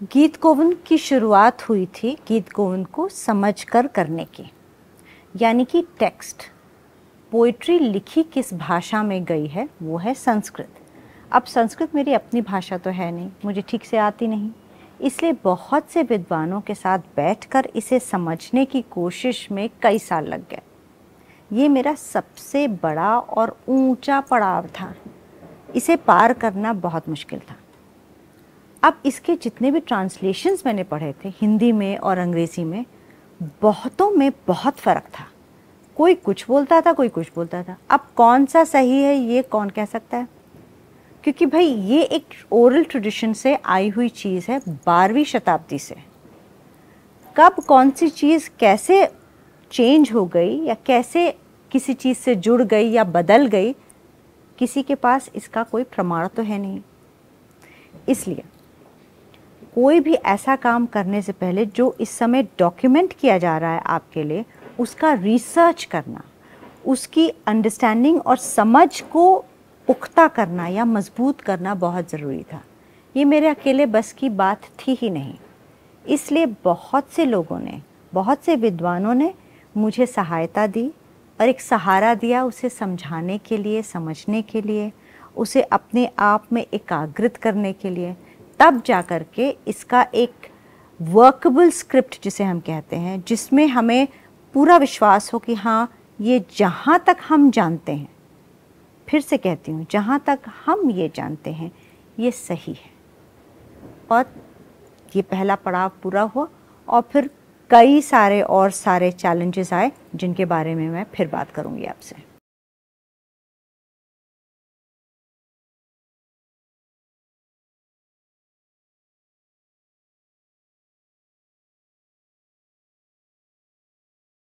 गीत गोविंद की शुरुआत हुई थी गीत गोविंद को समझकर करने की, यानी कि टेक्स्ट पोइट्री लिखी किस भाषा में गई है वो है संस्कृत। अब संस्कृत मेरी अपनी भाषा तो है नहीं, मुझे ठीक से आती नहीं, इसलिए बहुत से विद्वानों के साथ बैठकर इसे समझने की कोशिश में कई साल लग गए। ये मेरा सबसे बड़ा और ऊंचा पड़ाव था, इसे पार करना बहुत मुश्किल था। अब इसके जितने भी ट्रांसलेशंस मैंने पढ़े थे हिंदी में और अंग्रेज़ी में, बहुतों में बहुत फ़र्क था। कोई कुछ बोलता था, कोई कुछ बोलता था। अब कौन सा सही है ये कौन कह सकता है, क्योंकि भाई ये एक ओरल ट्रेडिशन से आई हुई चीज़ है 12वीं शताब्दी से। कब कौन सी चीज़ कैसे चेंज हो गई या कैसे किसी चीज़ से जुड़ गई या बदल गई, किसी के पास इसका कोई प्रमाण तो है नहीं। इसलिए कोई भी ऐसा काम करने से पहले जो इस समय डॉक्यूमेंट किया जा रहा है आपके लिए, उसका रिसर्च करना, उसकी अंडरस्टैंडिंग और समझ को पुख्ता करना या मजबूत करना बहुत ज़रूरी था। ये मेरे अकेले बस की बात थी ही नहीं, इसलिए बहुत से लोगों ने, बहुत से विद्वानों ने मुझे सहायता दी और एक सहारा दिया उसे समझाने के लिए, समझने के लिए, उसे अपने आप में एकाग्रित करने के लिए। तब जा कर के इसका एक वर्कबल स्क्रिप्ट जिसे हम कहते हैं, जिसमें हमें पूरा विश्वास हो कि हाँ ये जहाँ तक हम जानते हैं, फिर से कहती हूँ जहाँ तक हम ये जानते हैं ये सही है। और ये पहला पड़ाव पूरा हुआ और फिर कई सारे और सारे चैलेंजेस आए जिनके बारे में मैं फिर बात करूँगी आपसे।